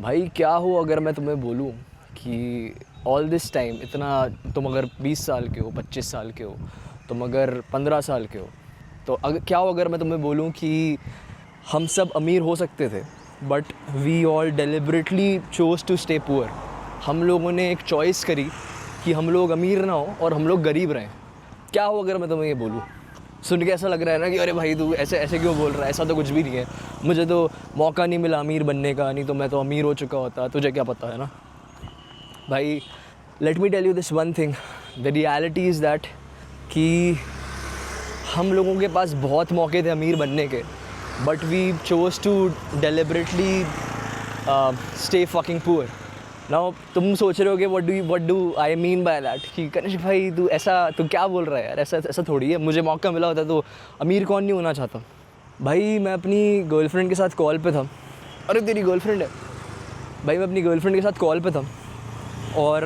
भाई क्या हो अगर मैं तुम्हें बोलूँ कि ऑल दिस टाइम इतना, तुम अगर 20 साल के हो, 25 साल के हो, तुम अगर 15 साल के हो, तो क्या हो अगर मैं तुम्हें बोलूँ कि हम सब अमीर हो सकते थे but we all deliberately chose to stay poor. हम लोगों ने एक चॉइस करी कि हम लोग अमीर ना हो और हम लोग गरीब रहें। क्या हो अगर मैं तुम्हें ये बोलूँ? सुन के ऐसा लग रहा है ना कि अरे भाई तू ऐसे ऐसे क्यों बोल रहा है, ऐसा तो कुछ भी नहीं है, मुझे तो मौका नहीं मिला अमीर बनने का, नहीं तो मैं तो अमीर हो चुका होता, तुझे क्या पता है ना। भाई let me tell you this one thing, the reality is that कि हम लोगों के पास बहुत मौके थे अमीर बनने के, but we chose to deliberately stay fucking poor. Now तुम सोच रहे हो कि what do I mean by that, कि कनिष्क भाई तू क्या बोल रहा है यार, ऐसा ऐसा थोड़ी है, मुझे मौका मिला होता तो अमीर कौन नहीं होना चाहता। भाई मैं अपनी गर्लफ्रेंड के साथ कॉल पे था। अरे तेरी गर्लफ्रेंड है? भाई मैं अपनी गर्लफ्रेंड के साथ कॉल पे था और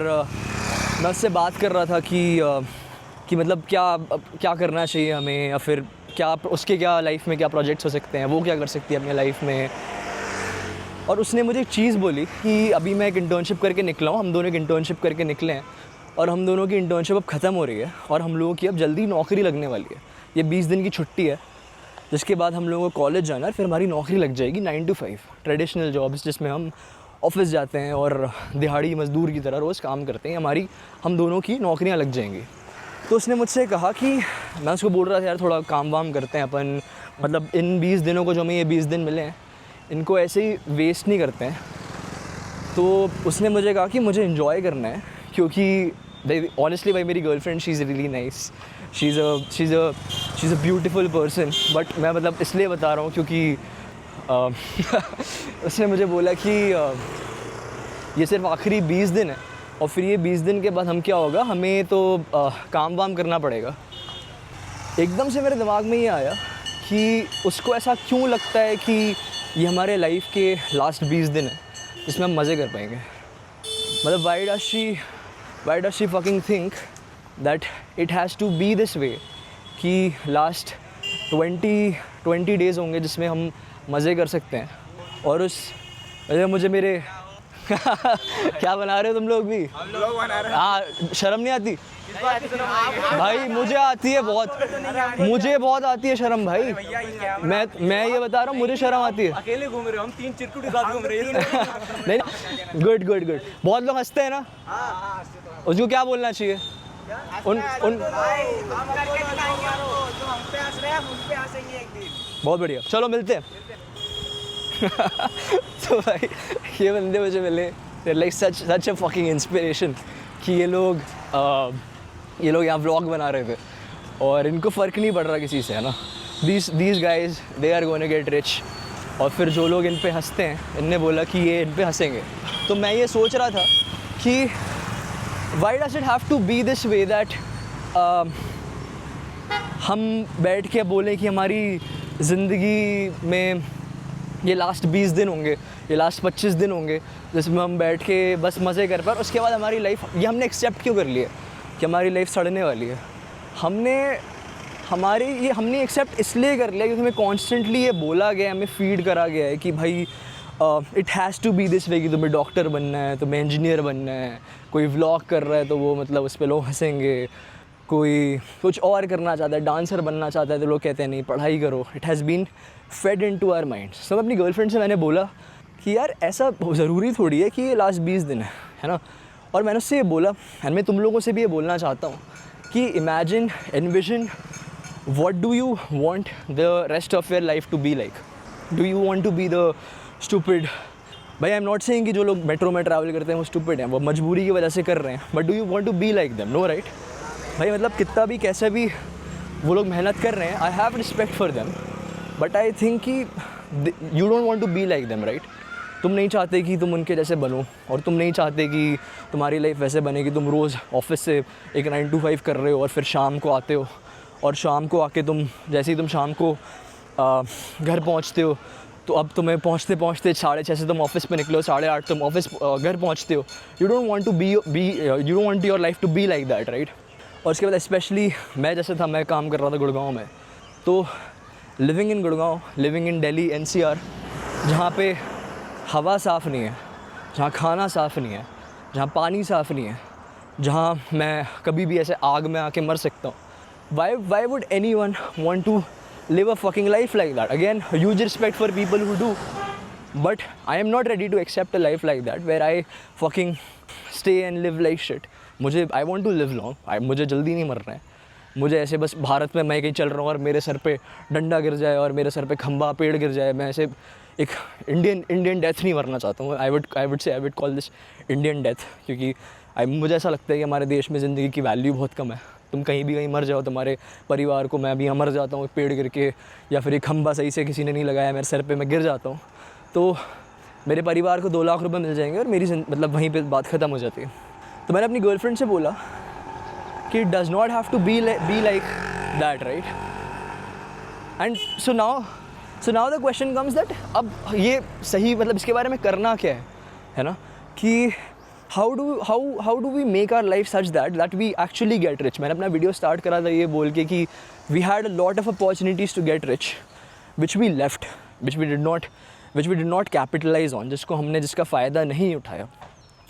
मैं उससे बात कर रहा था कि मतलब क्या करना चाहिए हमें, या फिर क्या उसके क्या लाइफ में क्या प्रोजेक्ट्स हो सकते हैं, वो क्या कर सकती है अपनी लाइफ में। और उसने मुझे एक चीज़ बोली कि अभी मैं एक इंटर्नशिप करके निकला हूँ, हम दोनों एक इंटर्नशिप करके निकले हैं और हम दोनों की इंटर्नशिप अब ख़त्म हो रही है और हम लोगों की अब जल्दी नौकरी लगने वाली है। ये 20 दिन की छुट्टी है, जिसके बाद हम लोगों को कॉलेज जाना है, फिर हमारी नौकरी लग जाएगी 9 to 5 ट्रेडिशनल जॉब्स, जिसमें हम ऑफिस जाते हैं और दिहाड़ी मज़दूर की तरह रोज़ काम करते हैं। हम दोनों की नौकरियाँ लग जाएंगी। तो उसने मुझसे कहा कि, मैं उसको बोल रहा था यार थोड़ा काम वाम करते हैं अपन, मतलब इन 20 दिनों को जो हमें ये 20 दिन मिले हैं इनको ऐसे ही वेस्ट नहीं करते हैं। तो उसने मुझे कहा कि मुझे इन्जॉय करना है, क्योंकि ऑनेस्टली भाई मेरी girlfriend she is really nice, she is a beautiful person. But मैं मतलब इसलिए बता रहा हूँ क्योंकि उसने मुझे बोला कि ये सिर्फ आखिरी 20 दिन है और फिर ये 20 दिन के बाद हम क्या होगा, हमें तो काम वाम करना पड़ेगा। एकदम से मेरे दिमाग में ये आया कि उसको ऐसा क्यों लगता है कि ये हमारे लाइफ के लास्ट 20 दिन है जिसमें हम मज़े कर पाएंगे। मतलब why does she fucking think that it has to be this way कि लास्ट 20 डेज़ होंगे जिसमें हम मज़े कर सकते हैं। और मुझे मेरे क्या बना रहे हो तुम लोग भी? हम लोग बना रहे हैं। हाँ, शर्म नहीं आती? भाई मुझे आती है बहुत, मुझे बहुत आती है शर्म भाई। मैं ये बता रहा हूँ, मुझे शर्म आती है। अकेले घूम रहे हो, हम 3 चिरकुट के साथ घूम रहे हैं। नहीं, गुड। बहुत लोग हंसते हैं ना, उसको क्या बोलना चाहिए? उन बहुत बढ़िया, चलो मिलते हैं। तो भाई ये बंदे मुझे मिले, like such a fucking inspiration कि ये लोग यहाँ व्लॉग बना रहे थे और इनको फ़र्क नहीं पड़ रहा किसी से, है ना। these guys they are going to get rich। और फिर जो लोग इन पे हंसते हैं, इनने बोला कि ये इन पे हंसेंगे। तो मैं ये सोच रहा था कि why does it have to be this way that हम बैठ के बोलें कि हमारी ज़िंदगी में ये लास्ट 20 दिन होंगे, ये लास्ट 25 दिन होंगे जिसमें हम बैठ के बस मज़े कर पाए, उसके बाद हमारी लाइफ, ये हमने एक्सेप्ट क्यों कर लिया कि हमारी लाइफ सड़ने वाली है। हमने एक्सेप्ट इसलिए कर लिया क्योंकि हमें कॉन्स्टेंटली ये बोला गया, हमें फीड करा गया है कि भाई it has to be this way, कि तुम्हें डॉक्टर बनना है, तुम्हें इंजीनियर बनना है। कोई व्लॉग कर रहा है तो वो मतलब उस पर लोग हंसेंगे, कोई कुछ और करना चाहता है, डांसर बनना चाहता है तो लोग कहते हैं नहीं पढ़ाई करो। It has been fed into our mind. सब अपनी गर्लफ्रेंड से मैंने बोला कि यार ऐसा ज़रूरी थोड़ी है कि ये लास्ट 20 दिन है ना। और मैंने उससे ये बोला, एंड मैं तुम लोगों से भी ये बोलना चाहता हूँ कि imagine, envision, what do you want the rest of your life to be like? Do you want to be the stupid? भाई आई एम नॉट सेइंग कि जो लोग मेट्रो में ट्रैवल करते हैं वो स्टूपिड हैं, वो मजबूरी की वजह से कर रहे हैं, but do you want to be like them? No, right? भाई मतलब कितना भी कैसे भी वो लोग मेहनत कर रहे हैं, I have respect for them, but I think कि you don't want to be like them, right? तुम नहीं चाहते कि तुम उनके जैसे बनो, और तुम नहीं चाहते कि तुम्हारी लाइफ वैसे बने कि तुम रोज़ ऑफिस से एक 9 to 5 कर रहे हो और फिर शाम को आते हो, और शाम को आके जैसे ही तुम शाम को घर पहुंचते हो तो अब तुम्हें पहुंचते 6:30 से तुम ऑफिस पे निकले हो, 8:30 तुम ऑफिस घर पहुंचते हो। You don't want your life to be like that, right? और उसके बाद स्पेशली मैं जैसे था, मैं काम कर रहा था गुड़गांव में, तो living in Gurgaon, living in Delhi NCR, जहाँ पे हवा साफ़ नहीं है, जहाँ खाना साफ़ नहीं है, जहाँ पानी साफ़ नहीं है, जहाँ मैं कभी भी ऐसे आग में आके मर सकता हूँ। Why would anyone want to live a fucking life like that? Again, huge respect for people who do, but I am not ready to accept a life like that where I fucking stay and live like shit. I want to live long. मुझे जल्दी नहीं मरना है। मुझे ऐसे बस भारत में मैं कहीं चल रहा हूँ और मेरे सर पे डंडा गिर जाए और मेरे सर पे खंबा पेड़ गिर जाए, मैं ऐसे एक इंडियन डेथ नहीं मरना चाहता हूँ। I would call this Indian death, क्योंकि मुझे ऐसा लगता है कि हमारे देश में ज़िंदगी की वैल्यू बहुत कम है। तुम कहीं मर जाओ, तुम्हारे परिवार को, मैं भी यहाँ मर जाता हूँ एक पेड़ गिर के, या फिर एक खंबा सही से किसी ने नहीं लगाया मेरे सर पे, मैं गिर जाता हूँ, तो मेरे परिवार को 2 लाख रुपए मिल जाएंगे और मेरी मतलब वहीं पे बात ख़त्म हो जाती है। तो मैंने अपनी गर्लफ्रेंड से बोला कि it does not have to be like that, right? And so now the question comes that अब ये सही मतलब इसके बारे में करना क्या है ना, कि how do we make our life such that we actually get rich? मैंने अपना वीडियो स्टार्ट करा था ये बोल के कि we had a lot of opportunities to get rich, which we left, which we did not capitalize on, जिसका फ़ायदा नहीं उठाया.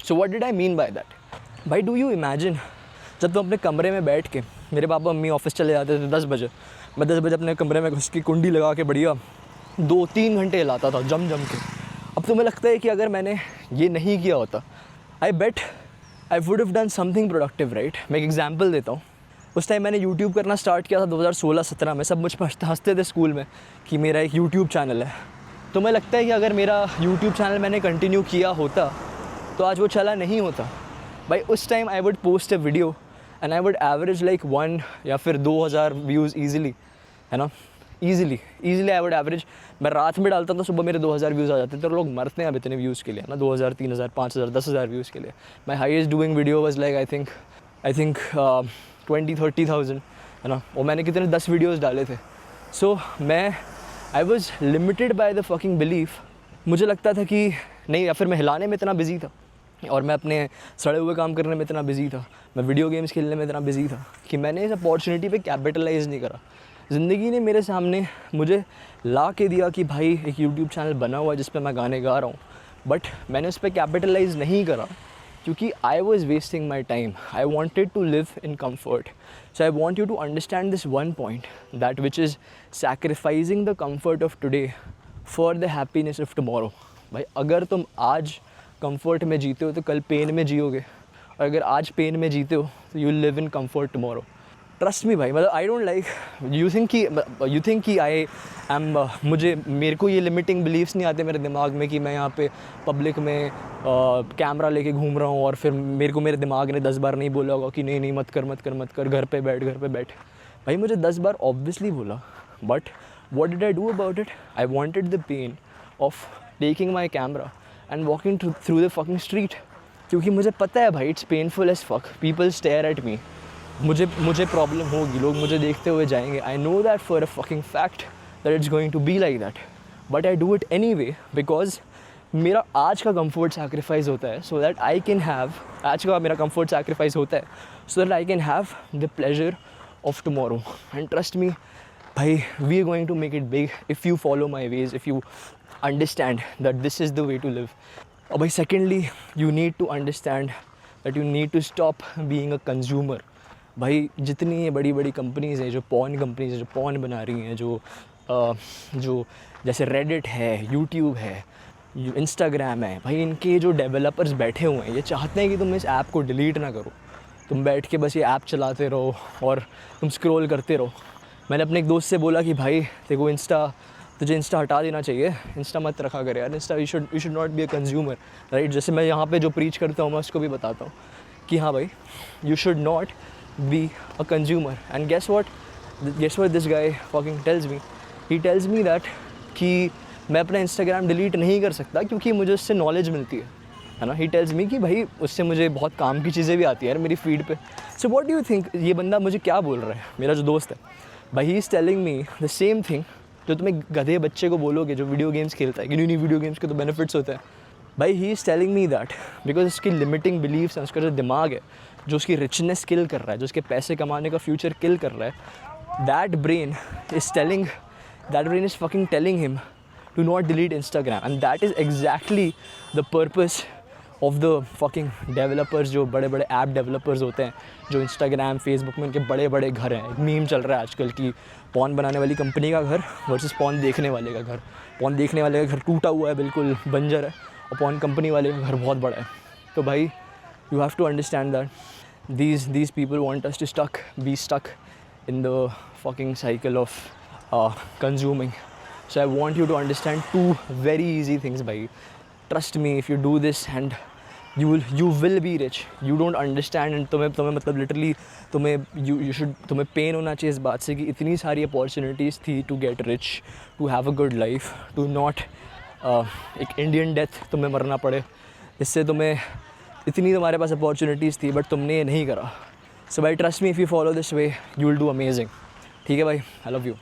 So what did I mean by that? By do you imagine जब तुम अपने कमरे में बैठ के, मेरे पापा मम्मी ऑफिस चले जाते थे 10 बजे, मैं 10 बजे अपने कमरे में घुस की कुंडी लगा के बढ़िया 2-3 घंटे हिलाता था जम के. अब तुम्हें लगता है कि अगर मैंने ये नहीं किया होता, I bet I would have done something productive, right? मैं एक एग्जांपल देता हूँ. उस टाइम मैंने यूट्यूब करना स्टार्ट किया था 2016-17 में. सब मुझ पर हंसते थे स्कूल में कि मेरा एक यूट्यूब चैनल है. तो मुझे लगता है कि अगर मेरा यूट्यूब चैनल मैंने कंटिन्यू किया होता तो आज वो चला नहीं होता. भाई उस time I would post a video and I would average like 1 या फिर 2000 व्यूज़ ईजिली, है ना. Easily I would average. मैं रात में डालता था, सुबह मेरे 2000 व्यूज़ आ जाते थे. तो लोग मरते हैं अब इतने व्यूज़ के लिए ना, 2000, 3000, 5000, 10,000 व्यूज़ के लिए. My highest doing video was like I think 20-30,000, है ना. और मैंने कितने 10 वीडियोज़ डाले थे. So I was limited by the fucking belief. मुझे लगता था कि नहीं, या फिर मैं हिलाने में इतना बिजी था और मैं अपने सड़े हुए काम करने में इतना बिजी था, मैं वीडियो गेम्स खेलने में इतना बिजी था कि मैंने इस अपॉर्चुनिटी पे कैपिटलाइज़ नहीं करा. ज़िंदगी ने मेरे सामने मुझे ला के दिया कि भाई एक यूट्यूब चैनल बना हुआ है जिस पे मैं गाने गा रहा हूँ, बट मैंने उस पर कैपिटलाइज़ नहीं करा क्योंकि I was wasting my time. I wanted to live in comfort. So I want you to understand this one point, that which is sacrificing the comfort of today for the happiness of tomorrow. भाई अगर तुम आज comfort में जीते हो तो कल pen में जियोगे, और अगर आज पेन में जीते हो तो you live in comfort tomorrow. Trust me भाई. मतलब I don't like you think कि आई एम मेरे को ये लिमिटिंग बिलीव्स नहीं आते मेरे दिमाग में कि मैं यहाँ पे पब्लिक में कैमरा लेके घूम रहा हूँ और फिर मेरे दिमाग ने 10 बार नहीं बोला होगा कि नहीं मत कर, घर पे बैठ. भाई मुझे 10 बार ऑब्वियसली बोला, but what did I do about it? I wanted the pain of taking my camera and walking through the fucking street. क्योंकि मुझे पता है भाई it's painful as fuck. People stare at me. मुझे प्रॉब्लम होगी, लोग मुझे देखते हुए जाएंगे. I know that for a fucking fact that it's going to be like that, but I do it anyway because मेरा आज का कंफर्ट सैक्रिफाइस होता है so that I can have, आज का मेरा कंफर्ट सैक्रिफाइस होता है so that I can have the pleasure of tomorrow. And trust me भाई, we are going to make it big if you follow my ways, if you understand that this is the way to live. But secondly, you need to understand that you need to stop being a consumer. भाई जितनी ये बड़ी companies हैं, जो porn companies हैं, जो porn बना रही हैं, जो जैसे रेडिट है, यूट्यूब है, इंस्टाग्राम है, भाई इनके जो डेवलपर्स बैठे हुए हैं ये चाहते हैं कि तुम इस ऐप को डिलीट ना करो. तुम बैठ के बस ये ऐप चलाते रहो और तुम स्क्रॉल करते रहो. मैंने अपने एक दोस्त से बोला कि भाई देखो तुझे इंस्टा हटा देना चाहिए, इंस्टा मत रखा कर यार. Insta you should not be a consumer, right? जैसे मैं यहाँ पे जो प्रीच करता हूँ मैं उसको भी बताता हूँ कि हाँ भाई you should not be a consumer. And guess what this guy fucking tells me. He tells me that कि मैं अपना इंस्टाग्राम डिलीट नहीं कर सकता क्योंकि मुझे उससे नॉलेज मिलती है ना. ही टेल्स मी कि भाई उससे मुझे बहुत काम की चीज़ें भी आती है यार मेरी फीड पे. So what do you think ये बंदा मुझे क्या बोल रहा है, मेरा जो दोस्त है भाई? He is telling me the same thing जो तुम एक गधे बच्चे को बोलोगे जो वीडियो गेम्स खेलता है कि नहीं वीडियो गेम्स के तो बेनिफिट्स होते हैं. भाई he is telling me that because उसकी लिमिटिंग बिलीव्स हैं, उसका जो दिमाग है जो उसकी रिचनेस किल कर रहा है, जो उसके पैसे कमाने का फ्यूचर किल कर रहा है, that brain is fucking telling him to not delete Instagram. And that is exactly the purpose of the fucking developers, जो बड़े बड़े ऐप डेवलपर्स होते हैं, जो इंस्टाग्राम फेसबुक में उनके बड़े बड़े घर हैं। एक मीम चल रहा है आजकल कि पॉन बनाने वाली कंपनी का घर वर्सेस पॉन देखने वाले का घर। पॉन देखने वाले का घर टूटा हुआ है, बिल्कुल बंजर है, और पॉन कंपनी वाले का घर बहुत बड़ा है। तो भाई you have to understand that these people want us to be stuck in the fucking cycle of consuming. So I want you to understand two very easy things, bhai. Trust me, if you do this and you will be rich. You don't understand, and तुम्हें मतलब literally तुम्हें pain होना चाहिए इस बात से कि इतनी सारी opportunities थी to get rich, to have a good life, to not एक Indian death तुम्हें मरना पड़े, इससे तुम्हें इतनी तुम्हारे पास अपॉर्चुनिटीज़ थी बट तुमने ये नहीं करा। सो भाई trust me, if you follow this way you will do amazing. ठीक है भाई, आई लव यू।